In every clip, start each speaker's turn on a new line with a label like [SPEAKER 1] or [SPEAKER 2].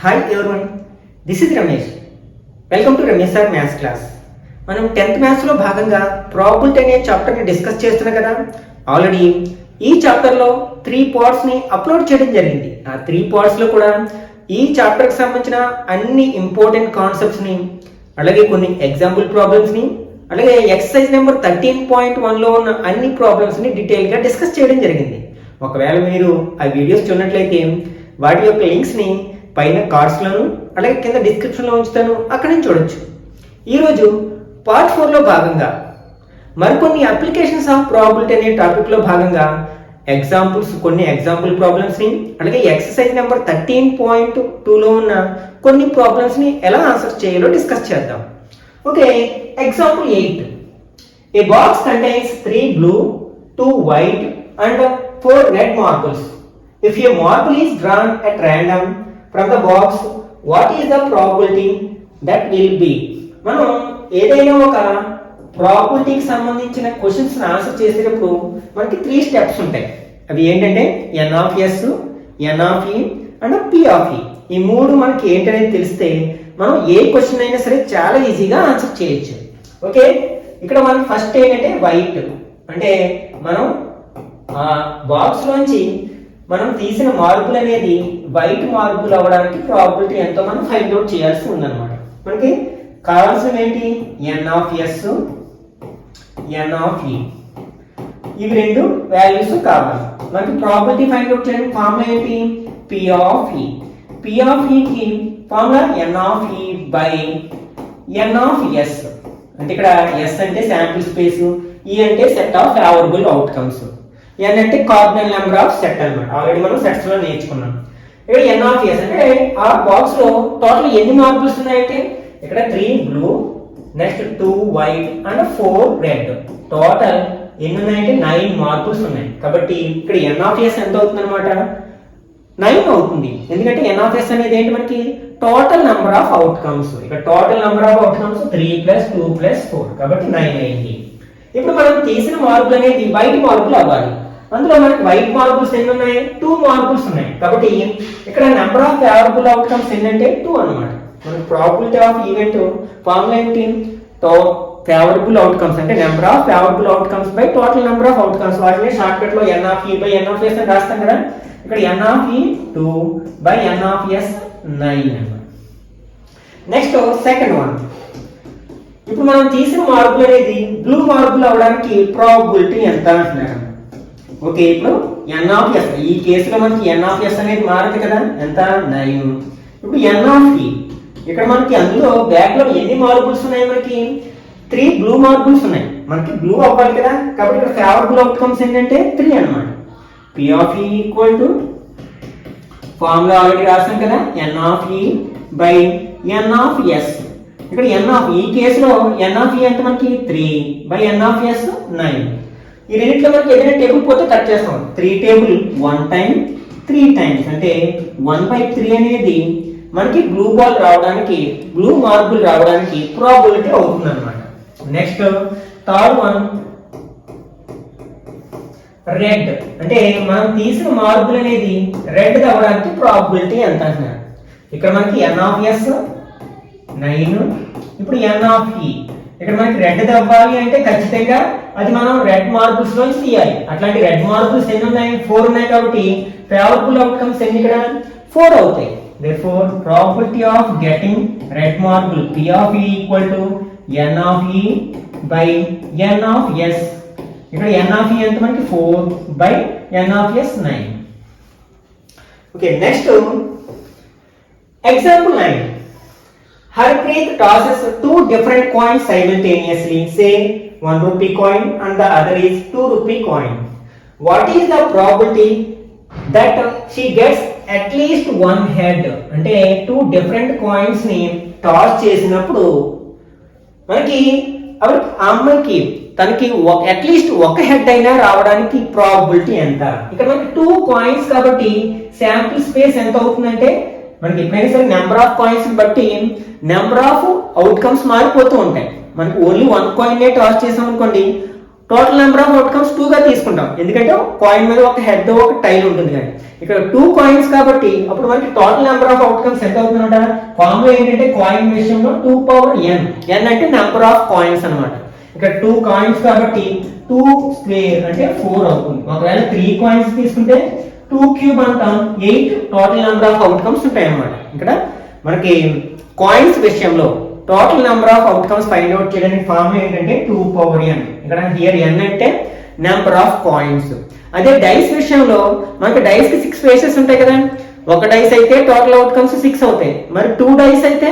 [SPEAKER 1] Hi everyone, this is Ramesh. Welcome to Ramesh Sir Maths class. మనం 10th maths లో భాగంగా probability అనే chapter ని డిస్కస్ చేస్తున్నాం కదా. ఆల్రెడీ ఈ చాప్టర్ లో 3 పార్ట్స్ ని అప్లోడ్ చేయడం జరిగింది. ఆ 3 పార్ట్స్ లో కూడా ఈ చాప్టర్ కి సంబంధించిన అన్ని ఇంపార్టెంట్ కాన్సెప్ట్స్ ని, అలాగే కొన్ని ఎగ్జాంపుల్ ప్రాబ్లమ్స్ ని, అలాగే ఎక్సర్సైజ్ నెంబర్ 13.1 లో ఉన్న అన్ని ప్రాబ్లమ్స్ ని డీటెయిల్ గా డిస్కస్ చేయడం జరిగింది. ఒకవేళ మీరు ఆ వీడియోస్ చూడనట్లయితే వాటి యొక్క లింక్స్ ని పైన కార్డ్స్లోను అలాగే కింద డిస్క్రిప్షన్లో ఉంచుతాను, అక్కడ నుంచి చూడొచ్చు. ఈరోజు పార్ట్ 4లో భాగంగా మరికొన్ని అప్లికేషన్స్ ఆఫ్ ప్రాబబిలిటీ అనే టాపిక్లో భాగంగా కొన్ని ఎగ్జాంపుల్ ప్రాబ్లమ్స్ని, అలాగే ఎక్సర్సైజ్ నెంబర్ 13.2లో ఉన్న కొన్ని ప్రాబ్లమ్స్ని ఎలా ఆన్సర్ చేయాలో డిస్కస్ చేద్దాం. Okay, example 8. A box contains 3 blue, 2 white and 4 red marbles. If a marble is drawn at random from the box, what is the probability that will be? మనం ఏదైనా ఒక ప్రాబబిలిటీకి సంబంధించిన క్వశ్చన్స్ ఆన్సర్ చేసేటప్పుడు మనకి 3 steps ఉంటాయి. అవి ఏంటంటే n of s, n of e and p of e. ఈ 3 మనకి ఏంటనేది తెలిస్తే మనం ఏ క్వశ్చన్ అయినా సరే చాలా ఈజీగా ఆన్సర్ చేయొచ్చు. ఓకే, ఇక్కడ మనకి ఫస్ట్ ఏంటంటే వైట్, అంటే మనం ఆ బాక్స్ లోంచి మనం తీసిన మార్పులు అనేది వైట్ మార్పులు అవ్వడానికి ప్రాబబిలిటీ ఎంతో మనం ఫైండ్ అవుట్ చేయాల్సి ఉందన్నమాట. మనకి కావాల్సిన ఏంటి, n of s, n of e. ఇవి రెండు వాల్యూస్ కావాలి. మనకి ప్రాబబిలిటీ ఫైండ్ అవుట్ చేయడానికి ఫార్ములా ఏంటి, p of e. p of e కి formula n of e by n of s. అంటే ఇక్కడ s అంటే శాంపిల్ స్పేస్, e అంటే set of favourable outcomes, n అంటే కార్డినల్ నెంబర్ ఆఫ్ సెట్ అన్నమాట. Already మనం సెట్స్ లో నేర్చుకున్నాం. ఇక్కడ n of s అంటే ఆ బాక్స్ లో టోటల్ ఎన్ని మార్బుల్స్ ఉన్నాయంటే ఇక్కడ 3 blue, next 2 white and 4 red. Total ఎన్ని ఉన్నాయంటే 9 మార్బుల్స్ ఉన్నాయి. కాబట్టి ఇక్కడ n of s ఎంత అవుతుంది అనమాట, 9 అవుతుంది. ఎందుకంటే n of s అనేది ఏంటి, మనకి టోటల్ నెంబర్ ఆఫ్ అవుట్కమ్స్. ఇక్కడ టోటల్ నెంబర్ ఆఫ్ అవుట్కమ్స్ 3 + 2 + 4, కాబట్టి 9 అయింది. ఇప్పుడు మనం తీసిన మార్బుల్ అనేది వైట్ మార్బుల్ అవ్వాలి. అందులో మనకి వైట్ మార్బుల్స్ ఎన్ని ఉన్నాయి, 2 మార్బుల్స్ ఉన్నాయి. కాబట్టి ఇక్కడ నెంబర్ ఆఫ్ ఫేవరబుల్ అవుట్కమ్స్ ఏంటంటే 2 అన్నమాట. మనకి ప్రాబబిలిటీ ఆఫ్ ఈవెంట్ ఫార్ములా ఏంటి, ఫేవరబుల్ అవుట్కమ్స్ అంటే number of favourable outcomes by total number of outcomes. వాటిని షార్ట్ కట్ లో n of e by n of s అని రాస్తాం కదా. ఇక్కడ n of e 2 by n of s 9 అన్నమాట. Next second one. ఇప్పుడు మనం తీసిన మార్బుల్ అనేది బ్లూ మార్బుల్ అవడానికి ప్రాబబిలిటీ ఎంత అంటున్నారు. ఓకే, ఇప్పుడు n of s, ఈ కేసులో మనకి n of s అనేది మారదు కదా, ఎంత 9. ఇప్పుడు n of e, ఇక్కడ మనకి అందులో బ్యాక్ లో ఎన్ని మార్బుల్స్ ఉన్నాయి, మనకి 3 బ్లూ మార్బుల్స్ ఉన్నాయి. మనకి బ్లూ అవ్వాలి కదా, కాబట్టి ఇక్కడ ఫేవరబుల్ అవుట్కమ్స్ ఏంటంటే 3 అన్నమాట. p of e equal to formula already రాసాం కదా, n of e by n of s. ఇక్కడ n of ఈ కేసులో n of e అంటే మనకి 3 బై n of s 9. ఈ రెండిట్లో మనకి ఏదైనా టేబుల్ పోతే కట్ చేస్తాం. 3 టేబుల్ 1 టైం 3 టైమ్స్ అంటే 1/3 అనేది మనకి బ్లూ మార్బుల్ రావడానికి ప్రాబబిలిటీ అవుతుంది అనమాట. నెక్స్ట్ థర్డ్ వన్ రెడ్, అంటే మనం తీసిన మార్బుల్ అనేది రెడ్ అవ్వడానికి ప్రాబబిలిటీ ఎంత అంటున్నారు. ఇక్కడ మనకి n of s 9. ఇప్పుడు n of e, ఇక్కడ మనకి రెడ్ అవ్వాలి అంటే ఖచ్చితంగా అది మనం రెడ్ మార్బుల్స్ లో తీయాలి. అట్లాంటి రెడ్ మార్బుల్స్ ఎన్ని ఉన్నాయి, 4 ఉన్నాయి. కాబట్టి ఫేవరబుల్ అవుట్కమ్స్ ఎన్ని ఇక్కడ 4 అవుతాయి. Therefore probability of getting red marble p of e equal to n of e by n of s. ఇక్కడ n of e ఎంత మనకి 4 by n of s 9. Okay, next example 9. Harpreet tosses 2 different coins simultaneously. Say 1 rupee coin and the other is 2 rupee coin. What is the probability that she gets at least one head? అంటే 2 different coins ని toss చేసినప్పుడు మనకి ఆ అమ్మాయికి తనకి at least ఒక head అయినా రావడానికి ప్రాబబిలిటీ ఎంత. ఇక్కడ మనకి 2 కాయిన్స్ కాబట్టి శాంపిల్ స్పేస్ ఎంత అవుతుందంటే మనకి ఎప్పుడైనా సరే నెంబర్ ఆఫ్ కాయిన్స్ బట్టి నెంబర్ ఆఫ్ అవుట్కమ్స్ మారిపోతూ ఉంటాయి. మనకి ఓన్లీ 1 కాయిన్ టాస్ చేసాం అనుకోండి, టోటల్ నెంబర్ ఆఫ్ అవుట్కమ్స్ 2 గా తీసుకుంటాం. ఎందుకంటే కాయిన్ మీద ఒక హెడ్ ఒక టైల్ ఉంటుంది. కానీ ఇక్కడ 2 కాయిన్స్ కాబట్టి అప్పుడు మనకి టోటల్ నెంబర్ ఆఫ్ అవుట్కమ్స్ ఎంత అవుతుందంట? ఫార్ములా ఏంటంటే కాయిన్ విషయంలో 2 పవర్ n. n అంటే నెంబర్ ఆఫ్ కాయిన్స్ అన్నమాట. ఇక్కడ 2 కాయిన్స్ కాబట్టి 2 స్క్వేర్ అంటే 4 అవుతుంది. ఒకవేళ 3 కాయిన్స్ తీసుకుంటే 2 క్యూబ్ అంటాం, 8 టోటల్ నెంబర్ ఆఫ్ అవుట్కమ్స్ ఉంటాయి అన్నమాట. ఇక్కడ మనకి కాయిన్స్ విషయంలో total number of outcomes find out చేయడానికి ఫార్ములా ఏంటంటే 2 పవర్ n. ఇక్కడ హియర్ n అంటే నెంబర్ ఆఫ్ కాయిన్స్. అదే డైస్ విషయంలో మనకి డైస్ కి 6 ఫేసెస్ ఉంటాయి కదా. ఒక డైస్ అయితే టోటల్ అవుట్కమ్స్ 6 అవుతాయి. మరి 2 డైస్ అయితే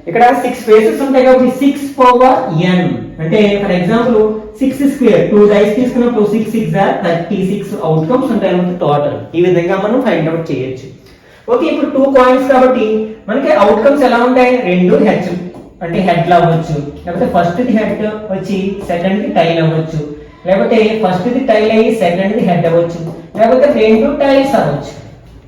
[SPEAKER 1] ఇక్కడ 6 ఫేసెస్ ఉంటాయి కాబట్టి 6 పవర్ n అంటే ఫర్ ఎగ్జాంపుల్ 6 స్క్వేర్ 2 డైస్ తీసుకున్నప్పుడు 6 6 36 అవుట్కమ్స్ ఉంటాయి మనకి టోటల్. ఈ విధంగా మనం ఫైండ్ అవుట్ చేయొచ్చు. ఓకే, ఇప్పుడు 2 కాయిన్స్ కాబట్టి మనకి అవుట్కమ్స్ ఎలా ఉంటాయి? 2 హెడ్ అంటే హెడ్ అవ్వచ్చు, లేకపోతే ఫస్ట్ ది హెడ్ వచ్చి సెకండ్ ది టైల్ అవ్వచ్చు, లేకపోతే ఫస్ట్ ది టైల్ అయ్యి సెకండ్ ది హెడ్ అవ్వచ్చు, లేకపోతే 2 టైల్స్ అవ్వచ్చు.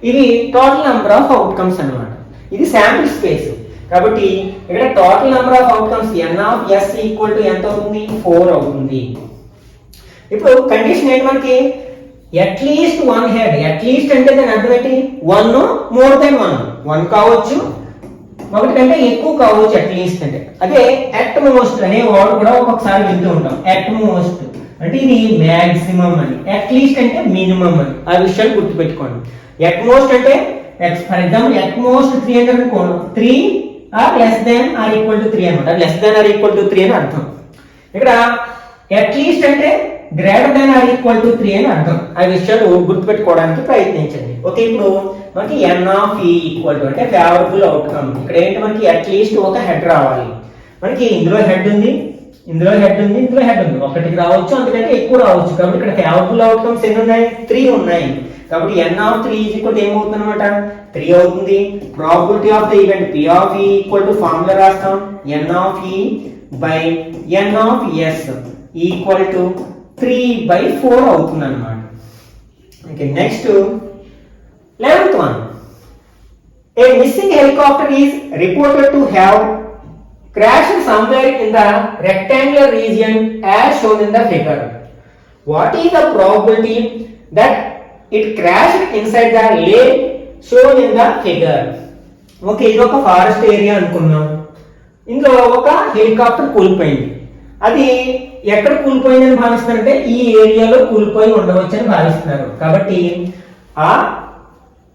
[SPEAKER 1] ఇవి టోటల్ నెంబర్ ఆఫ్ అవుట్కమ్స్ అన్నమాట. ఇది శాంపిల్ స్పేస్ కాబట్టి ఇక్కడ total number of outcomes n of s equal to ఎంత అవుతుంది? 4 అవుతుంది. ఇప్పుడు కండిషన్ ఏంటి మనకి? At least 1 head. అట్లీస్ట్ అంటే దాని అర్థం ఏంటి? 1 మోర్ దెన్ 1 కావచ్చు, ఒకటి కంటే ఎక్కువ కావచ్చు అట్లీస్ట్ అంటే. అదే అట్ మోస్ట్ అనే వర్డ్ కూడా ఒక్కొక్కసారి వింటూ ఉంటాం. అట్ మోస్ట్ అంటే ఇది మాక్సిమం అని, అట్లీస్ట్ అంటే మినిమం అని. ఆ విషయాలు గుర్తుపెట్టుకోండి. అట్ మోస్ట్ అంటే ఫర్ ఎగ్జాంపుల్ అట్ మోస్ట్ 300 అనుకోండి, 3 or less than or equal to 3 అనమాట. Less than or equal to 3 అని అర్థం. ఇక్కడ అట్లీస్ట్ అంటే greater than or equal to 3 అని అర్థం. ఆ విషయాలు గుర్తుపెట్టుకోవడానికి ప్రయత్నించండి. ఓకే, ఇప్పుడు మనకి n of e equal to అంటే ఫేవరబుల్ అవుట్కమ్. ఇక్కడ ఏంటి మనకి అట్లీస్ట్ ఒక హెడ్ రావాలి. మనకి ఇందులో హెడ్ ఉంది, ఇందులో హెడ్ ఉంది, ఇందులో హెడ్ ఉంది. ఒకటికి రావచ్చు, అంతకంటే ఎక్కువ రావచ్చు. కాబట్టి ఇక్కడ ఫేవరబుల్ అవుట్కమ్స్ ఎన్ని ఉన్నాయి? 3 ఉన్నాయి. కాబట్టి n of 3 is equal to ఏమవుతుంది అనమాట? 3 అవుతుంది. Probability of the event p of e equal to formula రాస్తాం, n of e by n of s equal to 3/4 అవుతుంది అన్నమాట. Okay, next 11th one. A missing helicopter is reported to have crashed somewhere in the rectangular region as shown in the figure. What is the probability that it crashed inside the lake shown in the figure? Okay, ఇది ఒక forest area అనుకున్నాం. ఇందులో ఒక helicopter కూలిపోయింది. అది ఎక్కడ కూలిపోయిందని భావిస్తున్నారంటే ఈ ఏరియాలో కూలిపోయి ఉండవచ్చు అని భావిస్తున్నారు. కాబట్టి ఆ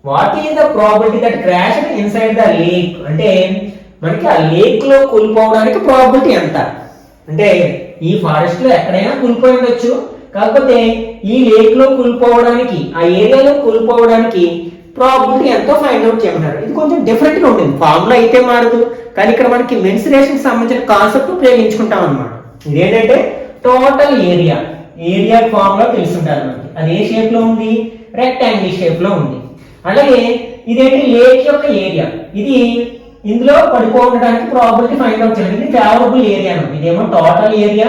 [SPEAKER 1] what is the probability that crashed inside the lake అంటే మనకి ఆ లేక్ లో కూలిపోవడానికి ప్రాబిలిటీ ఎంత అంటే ఈ ఫారెస్ట్ లో ఎక్కడైనా కూలిపోయి ఉండొచ్చు, కాకపోతే ఈ లేక్ లో కూలిపోవడానికి ఆ ఏరియాలో కూలిపోవడానికి ప్రాబిలిటీ ఎంతో ఫైండ్ అవుట్ చేయమన్నారు. ఇది కొంచెం డిఫరెంట్ గా ఉంటుంది. ఫార్ములా అయితే మారదు, కానీ ఇక్కడ మనకి మెన్సురేషన్ సంబంధించిన కాన్సెప్ట్ ఉపయోగించుకుంటాం అన్నమాట. ఇదేంటంటే టోటల్ ఏరియా. ఏరియా ఫార్ములా తెలుసుంటారు మనకి. అది ఏ షేప్ లో ఉంది? రెక్టాంగిల్ షేప్ లో ఉంది. అలాగే ఇదేంటి? లేక్ యొక్క ఏరియా. ఇది ఇందులో పడిపోవడానికి ప్రాబిలిటీ ఫైండ్ అవుట్ చేయాలి. ఇది ఫేవరబుల్ ఏరియా. ఇదేమో టోటల్ ఏరియా,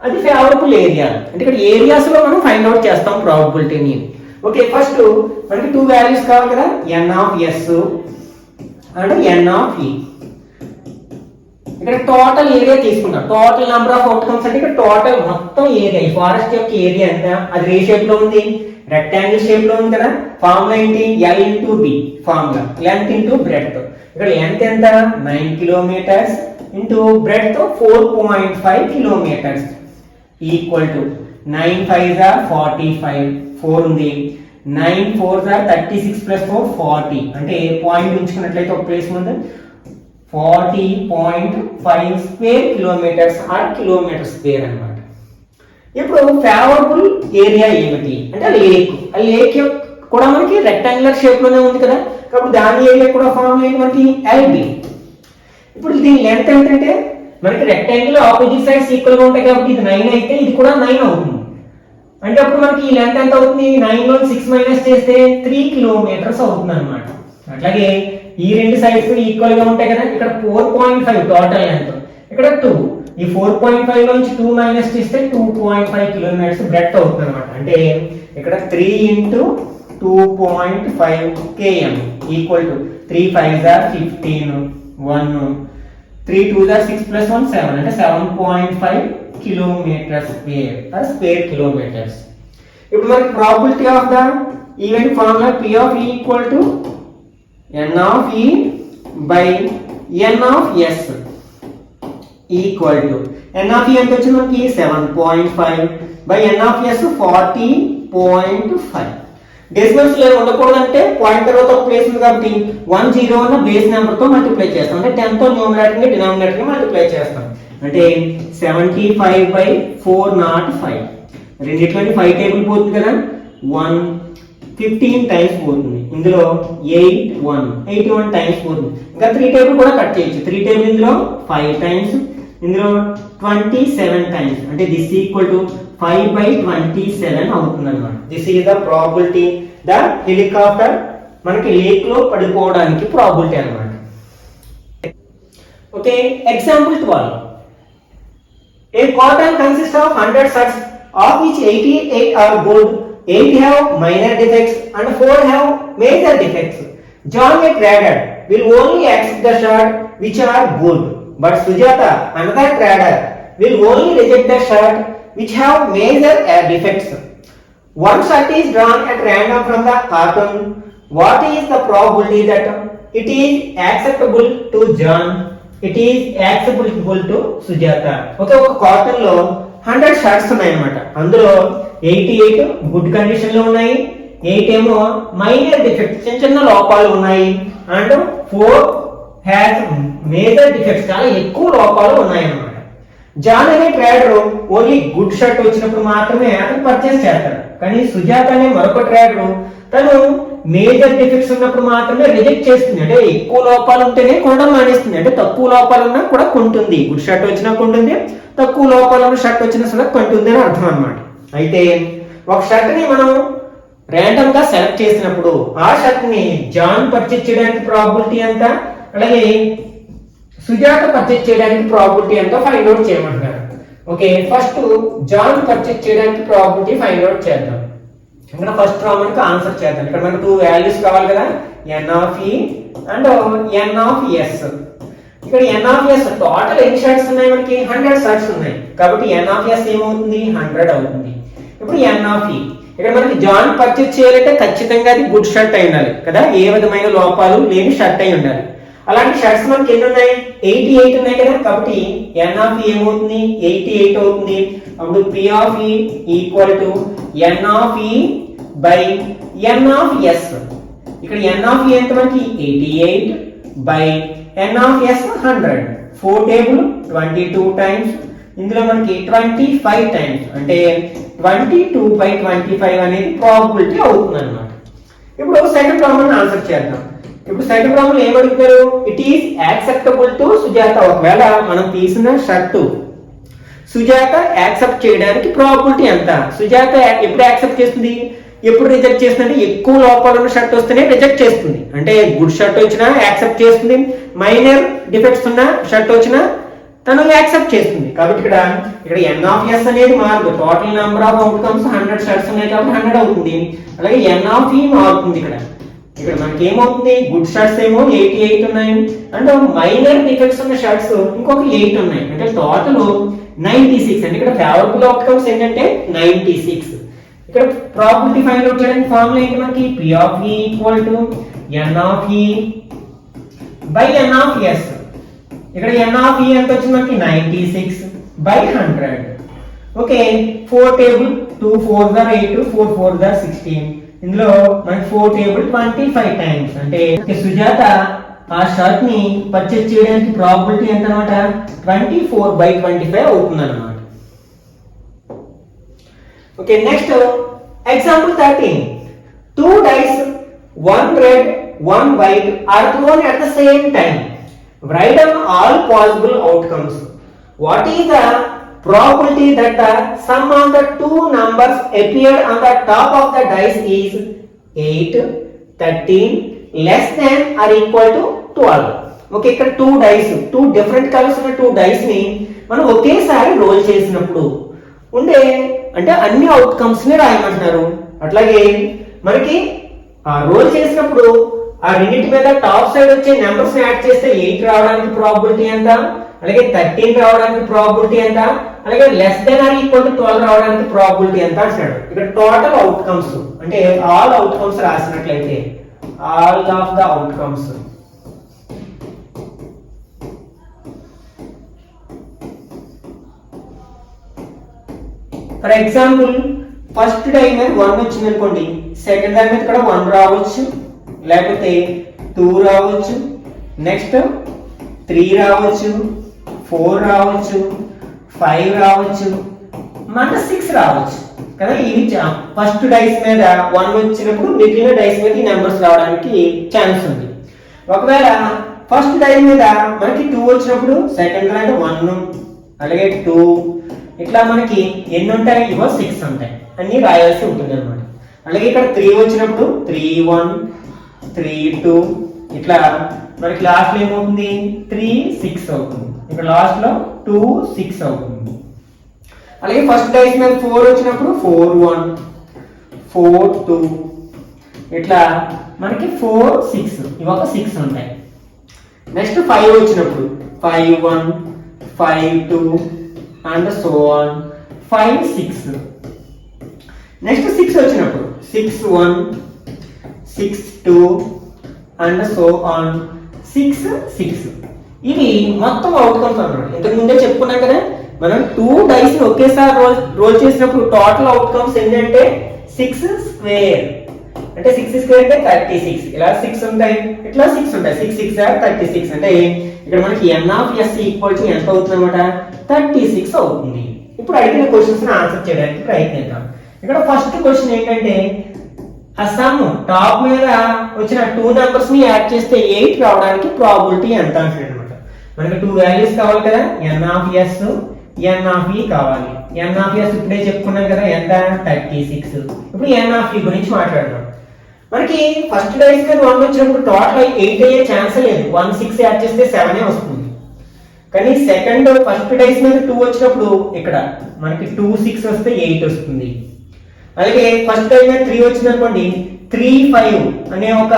[SPEAKER 1] అది ఫేవరబుల్ ఏరియా. అంటే ఇక్కడ ఏరియాస్ లో మనం ఫైండ్ అవుట్ చేస్తాం ప్రాబిలిటీని. ఓకే, ఫస్ట్ మనకి 2 వాల్యూస్ కావాలి కదా, n of s and n of e. ఇక్కడ టోటల్ ఏరియా తీసుకుంటాం. టోటల్ నెంబర్ ఆఫ్ అవుట్కమ్స్ అంటే ఇక్కడ టోటల్ మొత్తం ఏరియా, ఈ ఫారెస్ట్ యొక్క ఏరియా ఎంత? అది ఏ షేప్ లో ఉంది? రెక్టాంగిల్ షేప్ లో ఉంది కదా. ఫార్ములా ఏంటి? l into b formula, length into breadth. ఇక్కడ లెంత్ ఎంత? 9 kilometres into breadth 4.5 kilometres equal to 9 5s are 45, 4 ఉంది, 9 4s are 36 ప్లస్ 4 40. అంటే పాయింట్ ఉంచుకున్నట్లయితే ఒక ప్లేస్ ముందు 40.5 square kilometres or kilometre square అన్నమాట. ఇప్పుడు ఫేవరబుల్ ఏరియా ఏమిటి అంటే లేక్. ఆ లేక్ కూడా మనకి రెక్టాంగులర్ షేప్ లోనే ఉంది కదా, కాబట్టి దాని ఏరియా కూడా ఫార్ములా ఏంటి మనకి? LB. ఇప్పుడు దీని లెంత్ ఏంటంటే మనకి రెక్టాంగిల్ ఆపోజిట్ సైడ్స్ ఈక్వల్ గా ఉంటాయి కాబట్టి ఇది 9 అయితే ఇది కూడా 9 అవుతుంది. అంటే అప్పుడు మనకి ఈ లెంత్ ఎంత అవుతుంది? 9 లో 6 మైనస్ చేస్తే 3 కిలోమీటర్స్ అవుతుంది అన్నమాట. అట్లాగే ఈ రెండు సైడ్స్ ఈక్వల్ గా ఉంటాయి కదా. ఇక్కడ 4.5 టోటల్ లెంత్, ఇక్కడ 2. ఈ 4.5 నుంచి 2 మైనస్ చేస్తే 2.5 కిలోమీటర్స్ బ్రెడ్త్ అవుతుంది అన్నమాట. అంటే ఇక్కడ 3 into 2.5 km equal to 3 5s are 15, 1 3 2s are 6 plus 1 7 అంటే 7.5 kilometre square or square kilometres. ఇప్పుడు మనకి probability of the event formula P of E equal to N of E by N of S equal to N of E ఎంత వచ్చింది మనకి 7.5 by N of S 40.5. Decimals లో ఉండకూడదంటే point తర్వాత ఒక place ఉంది కాబట్టి 10 అన్న బేస్ నెంబర్ తో మల్టిప్లై చేస్తాం. అంటే 10 తో న్యూమరేటర్ ని డినామినేటర్ ని మల్టిప్లై చేస్తాం. అంటే 75/405 రెండిట్లోని 5 టేబుల్ పోతుంది కదా, 115 టైమ్స్ పోతుంది. ఇందులో 81 టైమ్స్ పోతుంది. ఇంకా 3 టేబుల్ కూడా కట్ చేయొచ్చు. 3 టేబుల్ ఇందులో 5 టైమ్స్, ఇందులో 27 టైమ్స్. అంటే దిస్ ఈక్వల్ టు 5/27 అవుతుంది అన్నమాట. This is the probability the helicopter మనకి లేక్ లో పడిపోవడానికి ప్రాబిలిటీ అన్నమాట. Okay, example 12. A cotton consists of 100 shards, of which 88 are good, 8 have minor defects, and 4 have major defects. John, a trader, will only accept the shards which are good, but Sujata, another trader, will only reject the shards which have major defects. One shard is drawn at random from the cotton. What is the probability that it is acceptable to John? It is acceptable to Sujata. Okay, ఒక cotton లో 100 shorts ఉన్నాయి అన్నమాట. అందులో 88 good condition లో ఉన్నాయి, 8 ఏమో minor defects చిన్న చిన్న లోపాలు ఉన్నాయి, అండ్ 4 హ్యాస్ మేజర్ డిఫెక్ట్స్ చాలా ఎక్కువ లోపాలు ఉన్నాయి అన్నమాట. జాన్ అనే ట్రేడర్ ఓన్లీ గుడ్ షర్ట్ వచ్చినప్పుడు మాత్రమే అతను పర్చేస్ చేస్తాడు. కానీ సుజాత అనే మరొక ట్రేడర్ తను మేజర్ డిఫెక్ట్స్ ఉన్నప్పుడు మాత్రమే రిజెక్ట్ చేస్తుంది. అంటే ఎక్కువ లోపాలు ఉంటేనే కొనడం మానేస్తుంది. అంటే తక్కువ లోపాలు ఉన్నా కూడా కొంటుంది. గుడ్ షర్ట్ వచ్చినా కొంటుంది, తక్కువ లోపాలు ఉన్న షర్ట్ వచ్చినా సరే కొంటుంది అని అర్థం అన్నమాట. అయితే ఒక షర్ట్ ని మనం ర్యాండమ్ గా సెలెక్ట్ చేసినప్పుడు ఆ షర్ట్ ని జాన్ పర్చేస్ చేయడానికి ప్రాబిలిటీ ఎంత, అలాగే సుజాత పర్చేస్ చేయడానికి ప్రాబిలిటీ ఎంత ఫైండ్ అవుట్ చేయమంటున్నారు. ఓకే, ఫస్ట్ జాన్ పర్చేస్ చేయడానికి ప్రాబిలిటీ ఫైండ్ అవుట్ చేద్దాం. ఇక్కడ ఫస్ట్ మనకి ఆన్సర్ చేద్దాం. ఇక్కడ మనకు 2 వాల్యూస్ కావాలి కదా, N of E and N of S. ఇక్కడ N of S టోటల్ ఎన్ని షర్ట్స్ ఉన్నాయి మనకి? 100 షర్ట్స్ ఉన్నాయి. కాబట్టి N of S ఏమవుతుంది? 100 అవుతుంది. ఇప్పుడు N of E ఇక్కడ మనకి జాన్ పర్చేస్ చేయాలంటే ఖచ్చితంగా అది గుడ్ షర్ట్ అయి ఉండాలి కదా, ఏ విధమైన లోపాలు లేని షర్ట్ అయి ఉండాలి. అలాంటి షర్ట్స్ మనకి ఎన్ని ఉన్నాయి? 88 ఉన్నాయి కదా. కాబట్టి N of E ఏమవుతుంది? 88 అవుతుంది. అప్పుడు P of E equal to N of E by N of S. ఇక్కడ N of E ఎంత మనకి? 88 by N of S 100. 4 table 22 times, ఇందులో మనకి 25 టైమ్స్. అంటే 22/25 అనేది ప్రాబిలిటీ అవుతుంది అన్నమాట. ఇప్పుడు సెకండ్ ప్రాబ్లం ఆన్సర్ చేద్దాం. ఇప్పుడు సెకండ్ ప్రాబ్లం ఏం అడుగుతారు? It is acceptable to Sujatha. ఒకవేళ మనం తీసిన షర్టు సుజాత యాక్సెప్ట్ చేయడానికి ప్రాబిలిటీ ఎంత? సుజాత ఎప్పుడు యాక్సెప్ట్ చేస్తుంది, ఎప్పుడు రిజెక్ట్ చేస్తుంది? అంటే ఎక్కువ లోపాలు ఉన్న షర్ట్ వస్తేనే రిజెక్ట్ చేస్తుంది. అంటే గుడ్ షర్ట్ వచ్చినా యాక్సెప్ట్ చేస్తుంది, మైనర్ డిఫెక్ట్స్ ఉన్న షర్ట్ వచ్చినా తను యాక్సెప్ట్ చేస్తుంది. కాబట్టి ఇక్కడ N of S అనేది మారదు. Total number of outcomes 100 shirts ఉన్నాయి కాబట్టి 100 అవుతుంది. అలాగే N of E మారుతుంది. ఇక్కడ మనకి ఏమవుతుంది? గుడ్ షర్ట్స్ ఏమో 88 ఉన్నాయి, అంటే మైనర్ డిఫెక్ట్స్ ఉన్న షర్ట్స్ ఇంకొక 8 ఉన్నాయి. అంటే టోటల్ 96. అంటే ఇక్కడ ఫేవరబుల్ అవుట్కమ్స్ ఏంటంటే 96. ఇక్కడ ప్రాబిలిటీ ఫైండ్ అవుట్ చేయడానికి ఫార్ములా ఏంటి మనకి? P of E equal to N of E by N of S. ఇక్కడ N of E ఎంత వచ్చింది మనకి? 96 by 100. Okay, 4 table 2 4s are 8, 4 4s are 16. ఇందులో మనకి 4 టేబుల్ 25 టైమ్స్. అంటే సుజాత ఆ షర్ట్ ని పర్చేస్ చేయడానికి ప్రాబిలిటీ ఎంత అన్నమాట? 24/25 అవుతుంది అన్నమాట. Okay, next example 13. 2 dice, 1 red, 1 white are thrown at the same time. Write down all possible outcomes. What is the probability that the sum of the two numbers appeared on the top of the dice is 8, 13, less than or equal to 12? Okay, ఇక్కడ 2 dice, 2 different colours ఉన్న 2 dice ని మనం ఒకేసారి role చేసినప్పుడు ఉండే అంటే అన్ని outcomes ని రాయమంటున్నారు. అట్లాగే మనకి రోల్ చేసినప్పుడు ఆ రెండింటి మీద టాప్ సైడ్ వచ్చే నెంబర్స్ యాడ్ చేస్తే 8 రావడానికి ప్రాబిలిటీ ఎంత, అలాగే 13 రావడానికి ప్రాబిలిటీ ఎంత, అలాగే less than or equal to 12 రావడానికి ప్రాబిలిటీ ఎంత అంటాడు. ఇక్కడ టోటల్ అవుట్కమ్స్ అంటే ఆల్ అవుట్కమ్స్ రాసినట్లయితే all of the outcomes for example first time మీద 1 వచ్చింది అనుకోండి, సెకండ్ టైం మీద ఇక్కడ 1 రావచ్చు, లేకపోతే 2 రావచ్చు, నెక్స్ట్ 3 రావచ్చు, 4 రావచ్చు, 5 రావచ్చు, మన 6 రావచ్చు కదా. ఇవి ఫస్ట్ డైస్ మీద 1 వచ్చినప్పుడు మిగిలిన డైస్ మీద ఈ నెంబర్స్ రావడానికి ఛాన్స్ ఉంది. ఒకవేళ ఫస్ట్ డై మీద మనకి 2 వచ్చినప్పుడు సెకండ్ డై 1, అలాగే 2, ఇట్లా మనకి ఎన్ని ఉంటాయి, ఇవో 6 ఉంటాయి, అన్ని రాయాల్సి ఉంటుంది అనమాట. అలాగే ఇక్కడ 3 వచ్చినప్పుడు 3, 1, 3, 2, ఇట్లా మనకి లాస్ట్ లో ఏమవుతుంది, 3, 6 అవుతుంది. ఇక్కడ లాస్ట్ లో 2, 6 అవుతుంది. అలాగే ఫస్ట్ డైస్ మీద 4 వచ్చినప్పుడు 4, 1, 4, 2, ఇట్లా మనకి 4, 6 ఇవి ఒక 6 ఉంటాయి. నెక్స్ట్ 5 వచ్చినప్పుడు 5, 1, 5, 2 అండ్ సో ఆన్ 5, 6. నెక్స్ట్ 6 వచ్చినప్పుడు 6, 1, 6, 2 అండ్ సో ఆన్ 6, 6. ఇవి మొత్తం అవుట్కమ్స్ అన్నమాట. ఇంతకు ముందే చెప్పుకున్నాం కదా, మనం 2 డైస్ ఒకేసారి రోల్ చేసినప్పుడు టోటల్ అవుట్కమ్స్ ఏంటంటే 6 స్క్వేర్, అంటే 6 స్క్వేర్ అంటే 36. ఇలా 6 ఉంటాయి, ఇట్లా 6 ఉంటాయి, 6, 6 are 36. అంటే ఇక్కడ మనకి n of s equal to ఎంత అవుతుంది అనమాట, 36 అవుతుంది. ఇప్పుడు అడిగిన క్వశ్చన్స్ ఆన్సర్ చేయడానికి ప్రయత్నిద్దాం. ఇక్కడ ఫస్ట్ క్వశ్చన్ ఏంటంటే ఆ సమ్ టాప్ మీద వచ్చిన 2 నెంబర్స్ ని యాడ్ చేస్తే 8 రావడానికి ప్రాబిలిటీ ఎంత అంటాడు అనమాట. మనకి 2 వాల్యూస్ కావాలి కదా, n of s, n of e కావాలి. n ఆఫ్ s ఇప్పుడే చెప్పుకున్నాం కదా, ఎంత 36. ఇప్పుడు n ఆఫ్ e గురించి మాట్లాడదాం. మనకి ఫస్ట్ డైస్ మీద 1 వచ్చినప్పుడు టోటల్ 8 అయ్యే ఛాన్స్ లేదు, 1, 6 యాడ్ చేస్తే 7 వస్తుంది. కానీ సెకండ్ ఫస్ట్ డైస్ మీద 2 వచ్చినప్పుడు ఇక్కడ మనకి 2, 6 వస్తే 8 వస్తుంది. అలాగే ఫస్ట్ డైస్ మీద 3 వచ్చింది అనుకోండి, 3, 5 అనే ఒక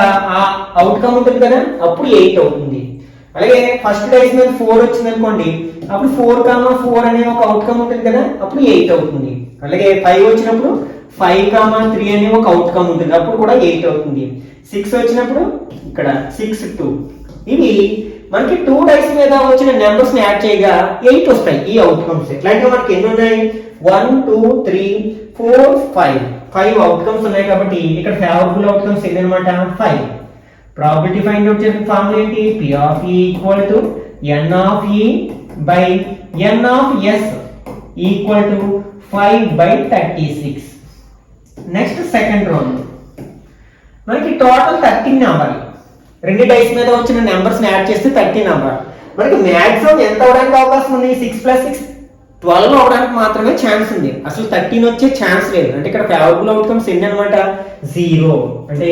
[SPEAKER 1] అవుట్కమ్ ఉంటుంది కదా, అప్పుడు 8 అవుతుంది. అలాగే ఫస్ట్ డైస్ మీద 4 వచ్చింది అనుకోండి, అప్పుడు 4, 4 అనే ఒక అవుట్కమ్ ఉంటుంది కదా, అప్పుడు 8 అవుతుంది. అలాగే 5 వచ్చినప్పుడు 5, 3 అనే ఒక అవుట్కమ్ ఉంటుంది, అప్పుడు కూడా 8 అవుతుంది. 6 వచ్చినప్పుడు ఇక్కడ 6, 2. ఇవి మనకి 2 డైస్ మీద వచ్చిన నెంబర్స్ ని యాడ్ చేయగా 8 వస్తాయి ఈ అవుట్కమ్స్. ఇట్లాంటివి మనకి ఎన్ని ఉన్నాయి, 1, 2, 3, 4, 5 అవుట్కమ్స్ ఉన్నాయి. కాబట్టి ఇక్కడ ఫేవరబుల్ అవుట్కమ్స్ ఎన్ని అనమాట, 5. ప్రాబిలిటీ ఫైండ్ అవుట్ చేసిన ఫార్ములా ఏంటి, P of E equal to n of E by n of S equal to 5/36. Next second round మనకి టోటల్ 13 అవ్వాలి. 2 డైస్ మీద వచ్చిన నెంబర్స్ ని యాడ్ చేస్తే 13 అవ్వాలి. మనకి మాక్సిమం ఎంత అవడానికి అవకాశం ఉంది, 6 + 6 12 అవడానికి మాత్రమే ఛాన్స్ ఉంది, అసలు 13 వచ్చే ఛాన్స్ లేదు. అంటే ఇక్కడ ఫేవరబుల్ అవుట్కమ్స్ ఎన్ని అనమాట, 0. అంటే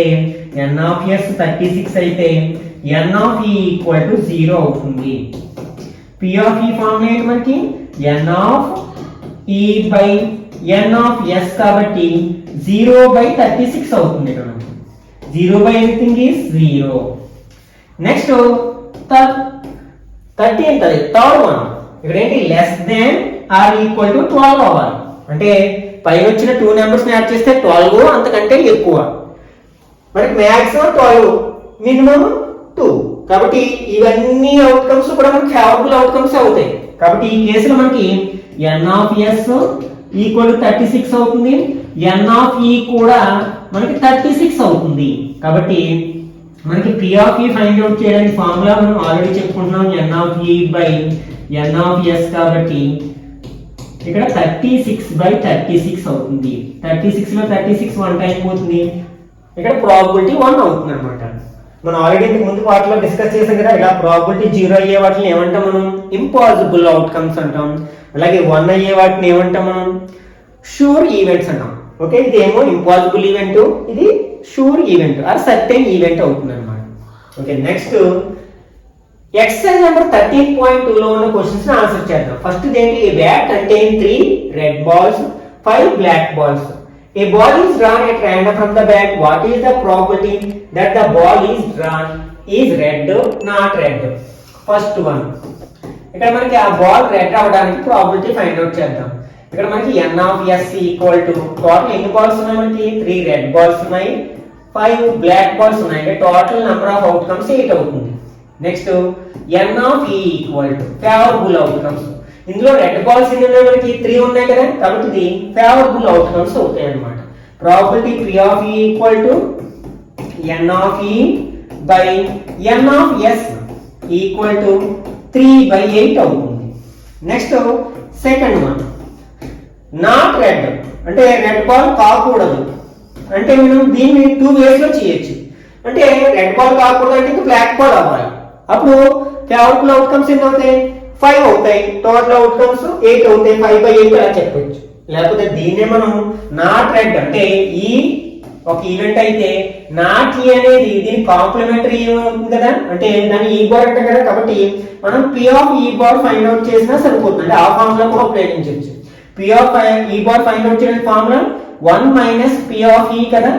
[SPEAKER 1] n ఆఫ్ s 36 అయితే n of e equal to 0 అవుతుంది. P ఆఫ్ e ఫార్ములా ఏంటి మనకి, n of e by n of s కాబట్టి 0/36 అవుతుంది. ఇక్కడ 0 by anything is 0. నెక్స్ట్ 30 ఏంటది, థర్డ్ వన్. ఇక్కడ ఏంటి, less than or equal to 12 అవ్వాలి. అంటే పైన వచ్చిన 2 నెంబర్స్ ని యాడ్ చేస్తే 12 అంతకంటే ఎక్కువ. మనకి మాక్సిమం 12, మినిమం 2. కాబట్టి ఇవన్నీ అవుట్కమ్స్ కూడా మనకి ఫేవరబుల్ అవుట్కమ్స్ అవుతాయి. కాబట్టి ఈ కేసులో మనకి n of s equal to 36 అవుతుంది, n ఆఫ్ e కూడా మనకి 36 అవుతుంది. కాబట్టి మనకి P of e find out చేయడానికి ఫార్ములా మనం ఆల్రెడీ చెప్పుకుంటున్నాం, n of e by n of s. కాబట్టి ఇక్కడ 36/36 అవుతుంది. 36 లో 36 1 టైం పోతుంది, ఇక్కడ ప్రాబిలిటీ 1 అవుతుంది అనమాట. మనం ఆల్రెడీ ఇంతకు ముందు వాటిలో డిస్కస్ చేసాం కదా, ఇలా ప్రాబిలిటీ 0 అయ్యే వాటిని ఏమంటాం మనం, ఇంపాసిబుల్ అవుట్కమ్స్ అంటాం. అలాగే 1 అయ్యే వాటిని ఏమంటాం మనం, షూర్ ఈవెంట్స్ అంటాం. ఓకే, ఇది ఏమో ఇంపాసిబుల్ ఈవెంట్, ఇది sure event are certain event అవుతుంది అనమాట. ఓకే, నెక్స్ట్ ఎక్సర్సైజ్ నెంబర్ 13.2 లో ఉన్న క్వశ్చన్స్ ఆన్సర్ చేద్దాం. ఫస్ట్ ఏంటి, a bat contain 3 red balls 5 black balls. A ball is drawn at random from the bat. What is the probability that the ball is drawn is red, not red? First one. ఇక్కడ మనకి ఆ ball red అవడానికి probability find out చేద్దాం. ఇక్కడ మనకి n of s equal to total ఎన్ని balls ఉన్నాయి మనకి 3 రెడ్ బాల్స్ ఉన్నాయి 5 బ్లాక్ బాల్స్ ఉన్నాయి. అంటే టోటల్ నెంబర్ ఆఫ్ అవుట్కమ్స్ 8 అవుతుంది. Next n of e equal to favourable outcomes. ఇందులో రెడ్ బాల్స్ ఎన్ని ఉన్నాయి మనకి 3 ఉన్నాయి కదా, కాబట్టి ఇది ఫేవరబుల్ అవుట్కమ్స్ అవుతాయి అన్నమాట. Probability p of e equal to n of e by n of s equal to 3/8 అవుతుంది. Next second one, not red అంటే రెడ్ బాల్ కాకూడదు అంటే మనం దీన్ని 2 వేస్ లో చేయొచ్చు. అంటే రెడ్ బాల్ కాకూడదు అంటే బ్లాక్ బాల్ అవ్వాలి. అప్పుడు ఫేవరబుల్ అవుట్కమ్స్ ఎన్ని అవుతాయి 5 అవుతాయి. టోటల్ అవుట్కమ్స్ 8 అవుతాయి. 5/8 అలా చెప్పొచ్చు. లేకపోతే దీన్నే మనం నాట్ రెడ్ అంటే ఈ ఒక ఈవెంట్ అయితే నాట్ ఈ అనేది దీని కాంప్లిమెంటరీ అవుతుంది కదా, అంటే దాన్ని ఈ బార్ అంటే కదా, కాబట్టి మనం p ఆఫ్ ఈ బార్ ఫైండ్ అవుట్ చేసినా సరిపోతుంది. అంటే ఆ ఫార్ములా కూడా ఉపయోగించవచ్చు. p ఆఫ్ ఈ బార్ ఫైండ్ అవుట్ చేయడానికి ఫార్ములా 1 మైనస్ p ఆఫ్ ఈ కదా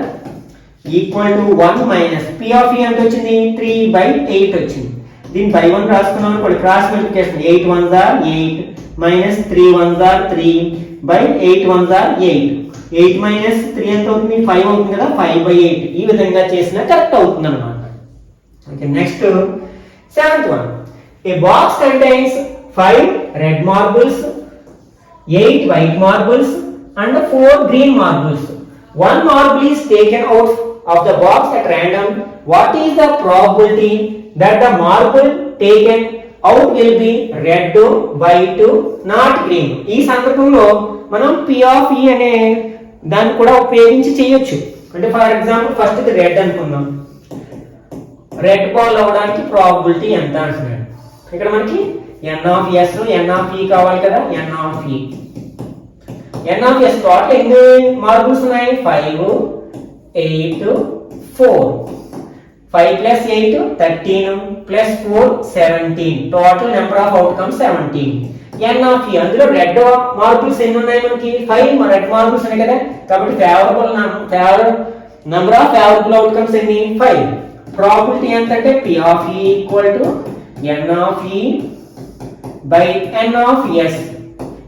[SPEAKER 1] equal to 1 minus p of ఈ అంటే వచ్చింది 3/8 వచ్చింది. దీన్ని బై 1 రాసుకున్నాం అనుకోండి, cross multiplication 8 1s are 8 minus 3 1s are 3 by 8 1s are 8. 8 minus 3 ఎంత అవుతుంది 5 అవుతుంది కదా, 5/8 ఈ విధంగా చేసినా కరెక్ట్ అవుతుంది అన్నమాట. Okay, next seventh one. A box contains 5 red marbles, 8 white marbles and 4 green marbles. One marble is taken out of the box at random. What is the probability that the marble taken out will be red, white, not green? ఈ సందర్భంలో మనం p of e అనే దాన్ని కూడా ఉపయోగించి చేయొచ్చు. అంటే for example first ఇది రెడ్ అనుకుందాం. రెడ్ బాల్ అవడానికి ప్రాబబిలిటీ ఎంత అంటున్నాడు. ఇక్కడ మనకి n of s n of e కావాలి కదా, n of e n of s total ఎన్ని మార్బుల్స్ ఉన్నాయి 5 8 4 5 plus 8 13 plus 4 17 total number of outcomes 17. n of e అందులో రెడ్ మార్బుల్స్ ఎన్ని ఉన్నాయి మనకి 5 రెడ్ మార్బుల్స్ ఉన్నాయి కదా, కాబట్టి favourable number of favourable outcomes ఎన్ని 5. ప్రాబబిలిటీ ఎంత అంటే p of e equal to n of e by n of s.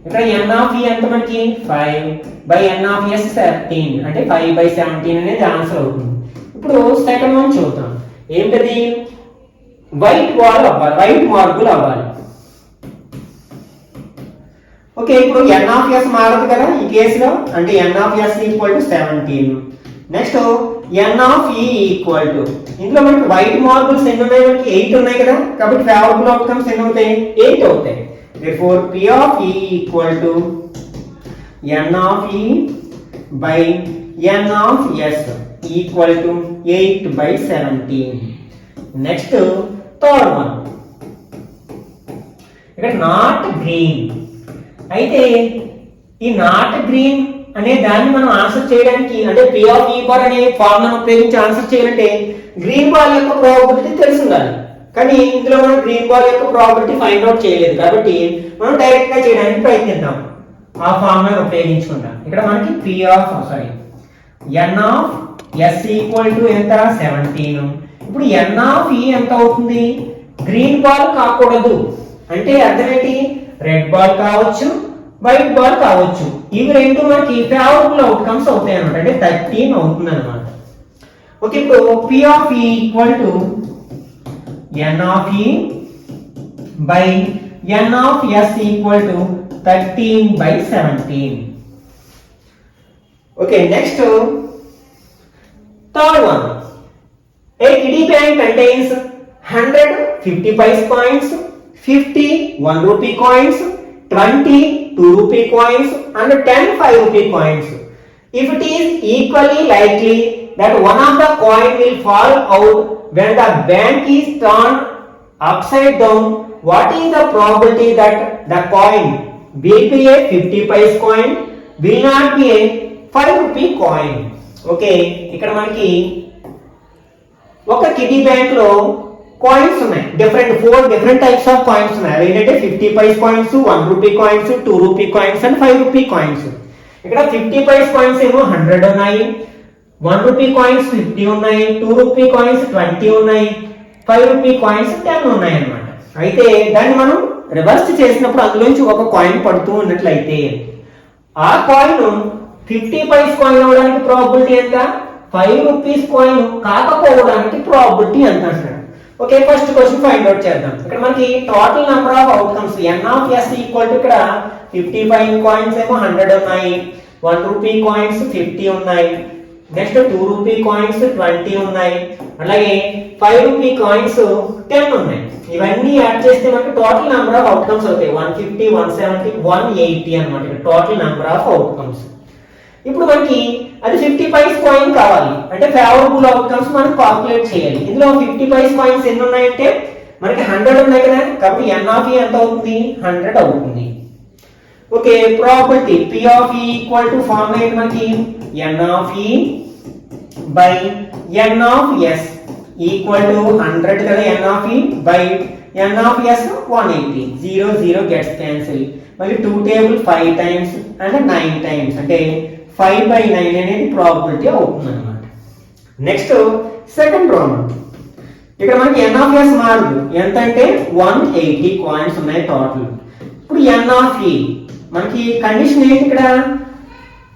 [SPEAKER 1] ఇక్కడ n of e ఎంత మనకి 5 బై n of s 17 అంటే 5/17 అనేది ఆన్సర్ అవుతుంది. ఇప్పుడు సెకండ్ వన్ చూద్దాం. ఏంటది వైట్ బాల్ అవ్వాలి, వైట్ మార్బుల్ అవ్వాలి. ఓకే, ఇప్పుడు n of s మారదు కదా ఈ కేసులో, అంటే n of s equal to 17. Next n of e equal to ఇందులో మనకి వైట్ మార్బుల్స్ ఎన్ని ఉన్నాయి మనకి 8 ఉన్నాయి కదా, కాబట్టి ఫేవరబుల్ అవుట్కమ్స్ ఎన్ని అవుతాయి 8 అవుతాయి. Therefore p of e equal to n of e by n of s equal to 8/17. Next third one. ఇక్కడ నాట్ గ్రీన్ అయితే ఈ నాట్ గ్రీన్ అనే దాన్ని మనం ఆన్సర్ చేయడానికి అంటే p of e బార్ అనే ఫార్ములాను ఉపయోగించి ఆన్సర్ చేయాలంటే గ్రీన్ బాల్ యొక్క ప్రాబబిలిటీ తెలిసి ఉండాలి. కానీ ఇందులో మనం గ్రీన్ బాల్ యొక్క ప్రాబబిలిటీ ఫైండ్ అవుట్ చేయలేదు, కాబట్టి మనం డైరెక్ట్ గా చేయడానికి ప్రయత్నిద్దాం ఆ ఫార్ములాను ఉపయోగించుకుందాం. ఇక్కడ మనకి n of s equal to ఎంత 17. ఇప్పుడు n of e ఎంత అవుతుంది గ్రీన్ బాల్ కాకూడదు అంటే అర్థం ఏంటి, రెడ్ బాల్ కావచ్చు వైట్ బాల్ కావచ్చు, ఇవి రెండు మనకి ఫేవరబుల్ అవుట్కమ్స్ అవుతాయి అన్నమాట, అంటే 13 అవుతుంది అన్నమాట. ఓకే, ఇప్పుడు p of e equal to n of e by n of s equal to 13/17. Okay, next third one. A kiddie bank contains 100 50 paise coins, 50 1 rupee coins, 20 2 rupee coins and 10 5 rupee coins. If it is equally likely that one of the coin will fall out when the bank is turned upside down, what is the probability that the coin will be a 50 paise coin, will not be a 5 rupee coin? Okay, ఇక్కడ మనకి ఒక kiddy bank లో coins ఉన్నాయి, 4 different types of coins ఉన్నాయి. అవి ఏంటంటే 50 paise coins, 1 rupee coins, 2 rupee coins and 5 rupee coins. ఇక్కడ 50 paise coins ఏమో 100 ఉన్నాయి, 1 రూపీ కాయిన్స్ 50 ఉన్నాయి, 2 రూపీ కాయిన్స్ 20 ఉన్నాయి, 5 రూపీ కాయిన్స్ 10 ఉన్నాయి అన్నమాట. అయితే దాన్ని మనం రివర్స్ చేసినప్పుడు అందులోంచి ఒక కాయిన్ పడుతూ ఉన్నట్లయితే ఆ కాయిన్ 50 పైస్ కాయిన్ అవడానికి ప్రాబబిలిటీ ఎంత, 5 రూపీస్ కాయిన్ కాకపోవడానికి ప్రాబబిలిటీ ఎంత అంటున్నాడు. Okay, first question find out చేద్దాం. ఇక్కడ మనకి total number of outcomes n of s equal to ఇక్కడ 55 కాయిన్స్ ఏమో 100 ఉన్నాయి, 1 రూపీ కాయిన్స్ 50 ఉన్నాయి, నెక్స్ట్ 2 రూపీ కాయిన్స్ 20 ఉన్నాయి, అలాగే 5 రూపీ కాయిన్స్ 10 ఉన్నాయి. ఇవన్నీ యాడ్ చేస్తే మనకి టోటల్ నెంబర్ ఆఫ్ అవుట్కమ్స్ అవుతాయి 150, 170, 180 అన్నమాట టోటల్ నెంబర్ ఆఫ్ అవుట్కమ్స్. ఇప్పుడు మనకి అది 50 పైస్ కాయిన్ కావాలి అంటే ఫేవరబుల్ అవుట్కమ్స్ మనం కాల్కులేట్ చేయాలి. ఇందులో 50 పైస్ కాయిన్స్ ఎన్ని ఉన్నాయంటే మనకి 100 ఉన్నాయి కదా, కాబట్టి n ఆఫ్ e ఎంత అవుతుంది, 100 అవుతుంది. Okay, probability p of e equal to formula ఏంటి మనకి, n of e by n of s equal to 100 కదా, n of e by n of s 180, 0 0 gets cancel, మళ్ళీ 2 టేబుల్ 5 టైమ్స్ అంటే 9 times అంటే 5/9 అనేది ప్రాబబిలిటీ అవుతుంది అన్నమాట. నెక్స్ట్ సెకండ్ ప్రాబ్లం, ఇక్కడ మనకి n ఆఫ్ s మారదు, ఎంత అంటే 180 కాయిన్స్ ఉన్నాయి టోటల్. ఇప్పుడు n ఆఫ్ e మనకి కండిషన్ ఏంటి, ఇక్కడ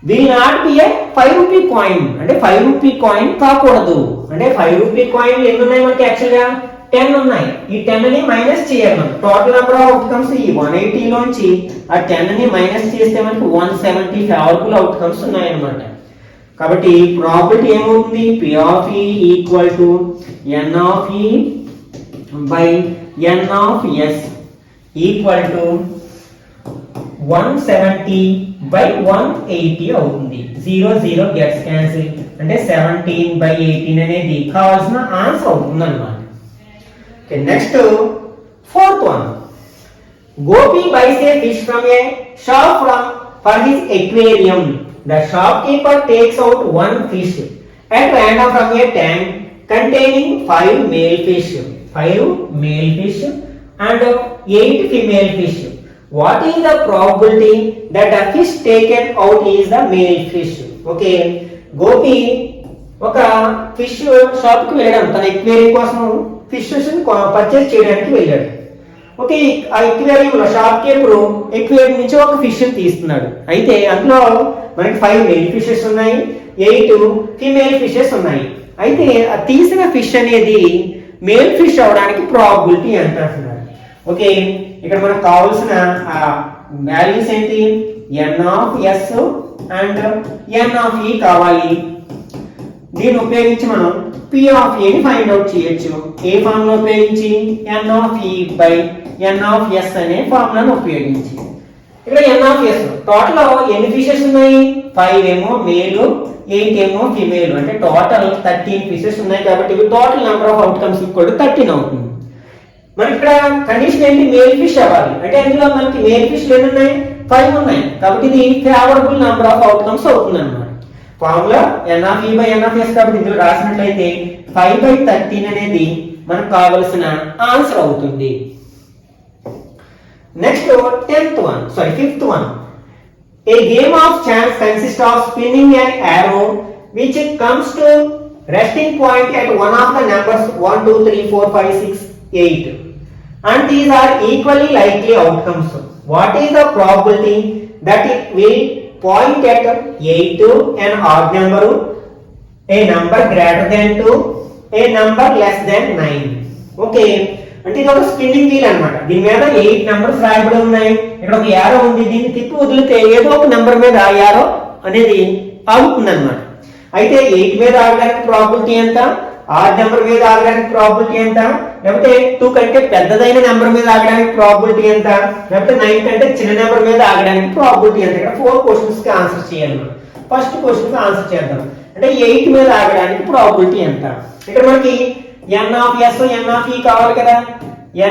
[SPEAKER 1] will not be A 5 rupee coin అంటే 5 రూపీ కాయిన్ కాకూడదు. అంటే 5 రూపీ కాయిన్ ఎన్ని ఉన్నాయి మనకి, యాక్చువల్ గా 10 ఉన్నాయి. ఈ 10 ని మైనస్ చేయాలి మనం. టోటల్ నెంబర్ ఆఫ్ అవుట్కమ్స్ ఈ 180 లోంచి ఆ 10 ని మైనస్ చేస్తే మనకి 170 ఫేవరబుల్ అవుట్కమ్స్ ఉన్నాయి అన్నమాట. కాబట్టి ప్రాబబిలిటీ ఏమవుతుంది, p of e equal to n of e by n of s equal to 170 by 180 అవుతుంది. 0 0 గెట్స్ క్యాన్సిల్ అంటే 17/18 అనేది కావాల్సిన ఆన్సర్ అవుతుంది అన్నమాట. Okay, next fourth one. Gopi buys a fish from a shop for his aquarium. The shopkeeper takes out one fish at random from a tank containing 5 male fish and 8 female fish. What is the probability that the fish taken out is the male fish? Okay, Gopi ఒక fish shop కి వెళ్ళాడు, తన aquarium కోసం fish purchase చేయడానికి వెళ్ళాడు. Okay, ఆ ఎక్వేరియంలో shop keeper aquarium నుంచి ఒక ఫిష్ తీస్తున్నాడు. అయితే అందులో మనకి 5 మేల్ ఫిషెస్ ఉన్నాయి, 8 ఫీమేల్ ఫిషెస్ ఉన్నాయి. అయితే ఆ తీసిన ఫిష్ అనేది మేల్ ఫిష్ అవడానికి ప్రాబబిలిటీ ఎంత అంటున్నారు. ఓకే, ఇక్కడ మనకు కావాల్సిన వాల్యూస్ ఏంటి, n of s and n of e కావాలి. దీన్ని ఉపయోగించి మనం p ఆఫ్ e ని ఫైండ్ అవుట్ చేయొచ్చు. ఏ ఫార్ములా ఉపయోగించి, n of e by n of s అనే ఫార్ములాను ఉపయోగించి. ఇక్కడ n ఆఫ్ s టోటల్ ఎన్ని ఫిషెస్ ఉన్నాయి, 5 ఏమో మేల్, 8 ఏమో ఫీమేల్ అంటే టోటల్ 13 ఫిషెస్ ఉన్నాయి. కాబట్టి total number of outcomes equal to 13 అవుతుంది. మనకి ఇక్కడ కండిషన్ ఏంటి, మేల్ ఫిష్ అవ్వాలి. అంటే అందులో మనకి మేల్ ఫిష్ ఎన్ని ఉన్నాయి, 5 ఉన్నాయి. కాబట్టి ఇది ఫేవరబుల్ నెంబర్ ఆఫ్ అవుట్కమ్స్ అవుతుంది అన్నమాట. Formula n of e by n of s కాబట్టి ఇందులో రాసినట్లయితే 5/13 అనేది మనకు కావాల్సిన ఆన్సర్ అవుతుంది. Next fifth one. A game of chance consists of spinning an arrow which comes to resting point at one of the numbers 1 2 3 4 5 6 8 and these are equally likely outcomes. What is the probability that it will point at 8 an odd number, a number greater than 2, a number less than 9? Okay, అంటే ఇది ఒక spinning wheel అన్నమాట. దీని మీద 8 numbers రాయబడి ఉన్నాయి. ఇక్కడ ఒక యారో ఉంది, దీన్ని తిప్పి వదిలితే ఏదో ఒక నెంబర్ మీద ఆ యారో అనేది ఆగుతుంది అన్నమాట. అయితే 8 మీద ఆగడానికి ప్రాబబిలిటీ ఎంత, ఆడ్ నెంబర్ మీద ఆగడానికి ప్రాబబిలిటీ ఎంత, లేకపోతే 2 కంటే పెద్దదైన నెంబర్ మీద ఆగడానికి ప్రాబబిలిటీ ఎంత, లేకపోతే 9 కంటే చిన్న నెంబర్ మీద ఆగడానికి ప్రాబబిలిటీ ఎంత. ఇక్కడ 4 క్వశ్చన్స్ కి ఆన్సర్ చేయాలి మనం. ఫస్ట్ క్వశ్చన్ కి ఆన్సర్ చేద్దాం. అంటే 8 మీద ఆగడానికి ప్రాబబిలిటీ ఎంత. ఇక్కడ మనకి n of s n of e కావాలి కదా,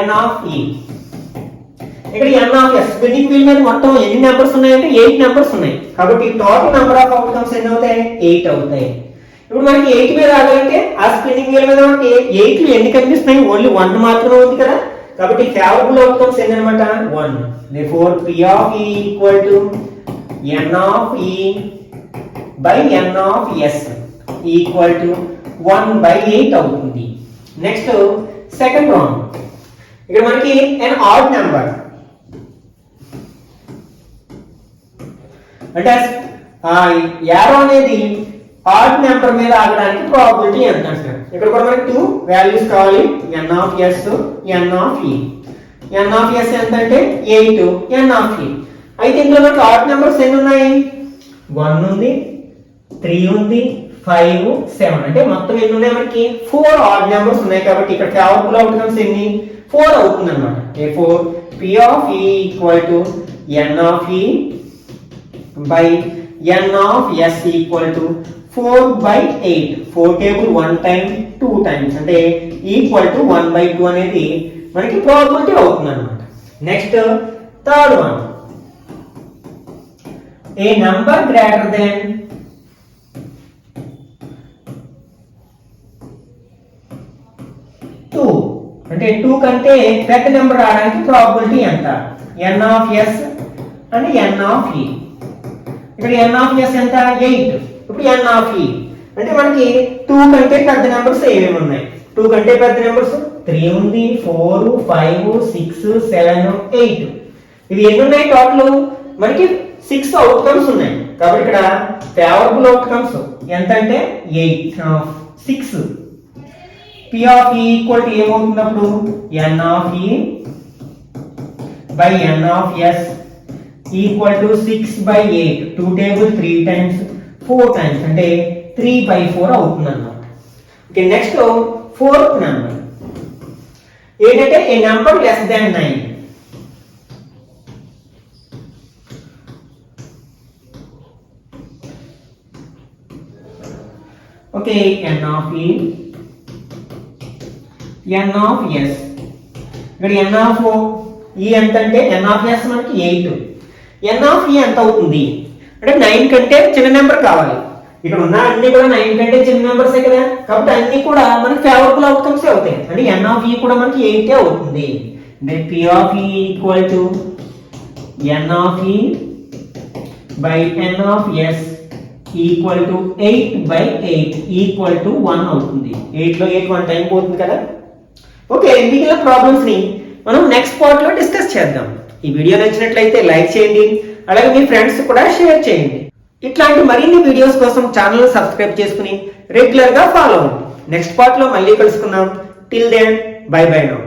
[SPEAKER 1] n ఆఫ్ e. ఇక్కడ n of s spinning wheel మీద మొత్తం ఎన్ని నెంబర్స్ ఉన్నాయంటే 8 నెంబర్స్ ఉన్నాయి. కాబట్టి టోటల్ నెంబర్ ఆఫ్ అవుట్కమ్స్ ఎన్ని అవుతాయి, 8 అవుతాయి. ఇప్పుడు మనకి 8 మీద ఆగాలంటే ఆ స్పిన్నింగ్ వీల్ మీద మనకి 8 ఎన్ని కనిపిస్తున్నాయి, ఓన్లీ 1 మాత్రమే ఉంది కదా. కాబట్టి ఫేవరబుల్ అవుట్కమ్స్ ఎన్ని అన్నమాట, 1. Therefore p of e equal to n of e by n of s equal to 1/8 అవుతుంది. నెక్స్ట్ సెకండ్ వన్, ఇక్కడ మనకి an odd నెంబర్ అంటే యారో అనేది ఆడ్ నెంబర్ మీద ఆగడానికి ప్రాబబిలిటీ ఎంత అంటారు. ఇక్కడ కూడా మనకి 2 వాల్యూస్ కావాలి, n of s n of e. n of s ఎంత అంటే 8, n of e. అయితే ఇందులో మనకి ఆడ్ నెంబర్స్ ఎన్ని ఉన్నాయి? 1 ఉంది, 3 ఉంది, 5, 7. అంటే మొత్తం ఎన్ని ఉన్నాయి మనకి? 4 ఆడ్ నెంబర్స్ ఉన్నాయి. కాబట్టి ఇక్కడ ఫేవరబుల్ అవుట్కమ్స్ ఎన్ని? 4 అవుతుంది అనమాట. therefore p of e equal to n of e by n of s equal to 4/8. 4 table 1 time 2 times అంటే ఈక్వల్ టు 1/2 అనేది మనకి ప్రాబబిలిటీ అవుతుంది అనమాట. నెక్స్ట్ థర్డ్ వన్, ఏ నంబర్ గ్రేటర్ దెన్ 2 అంటే 2 కంటే పెద్ద నెంబర్ రావడానికి ప్రాబబిలిటీ ఎంత? n of s and n of e. ఇక్కడ n of s ఎంత? 8. ఇప్పుడు n of e అంటే మనకి 2 కంటే పెద్ద నెంబర్స్ ఏమేమి ఉన్నాయి? 2 కంటే పెద్ద నెంబర్స్ 3 ఉంది, 4, 5, 6, 7, 8. ఇవి ఎన్ని ఉన్నాయి టోటల్? మనకి 6 అవుట్కమ్స్ ఉన్నాయి. కాబట్టి ఇక్కడ ఫేవరబుల్ అవుట్కమ్స్ ఎంత అంటే 6. p of e equal to ఏమవుతున్నప్పుడు n of e by n of s equal to 6/8. 2 table 3 times 4 times అంటే 3/4 అవుతుంది అన్నమాట. ఓకే, నెక్స్ట్ ఫోర్త్ నెంబర్ ఏంటంటే ఏ నెంబర్ లెస్ దాన్ 9. ఓకే, n of e n of s. ఇక్కడ n of e ఎంత అంటే n of s మనకి 8. n of e ఎంత అవుతుంది అంటే 9 కంటే చిన్న నెంబర్ కావాలి. ఇక్కడ ఉన్న అన్ని కూడా 9 కంటే చిన్న నెంబర్సే కదా. కాబట్టి అన్ని కూడా మనకి ఫేవరబుల్ అవుట్కమ్స్ అవుతాయి. అంటే n of e కూడా మనకి 8 అవుతుంది. అంటే p of e equal to n of e by n of s equal to 8/8 equal to 1 అవుతుంది. 8 లో 8 1 టైం పోతుంది కదా. ఓకే, మిగిలిన ప్రాబ్లమ్స్ ని మనం నెక్స్ట్ పార్ట్ లో డిస్కస్ చేద్దాం. ఈ వీడియో నచ్చినట్లయితే లైక్ చేయండి, అలాగే మీ ఫ్రెండ్స్ కూడా షేర్ చేయండి. ఇట్లాంటి మరిన్ని వీడియోస్ కోసం ఛానల్ సబ్స్క్రైబ్ చేసుకుని రెగ్యులర్ గా ఫాలో అవ్వండి. నెక్స్ట్ పార్ట్ లో మళ్ళీ కలుసుకుందాం. Till then bye bye now.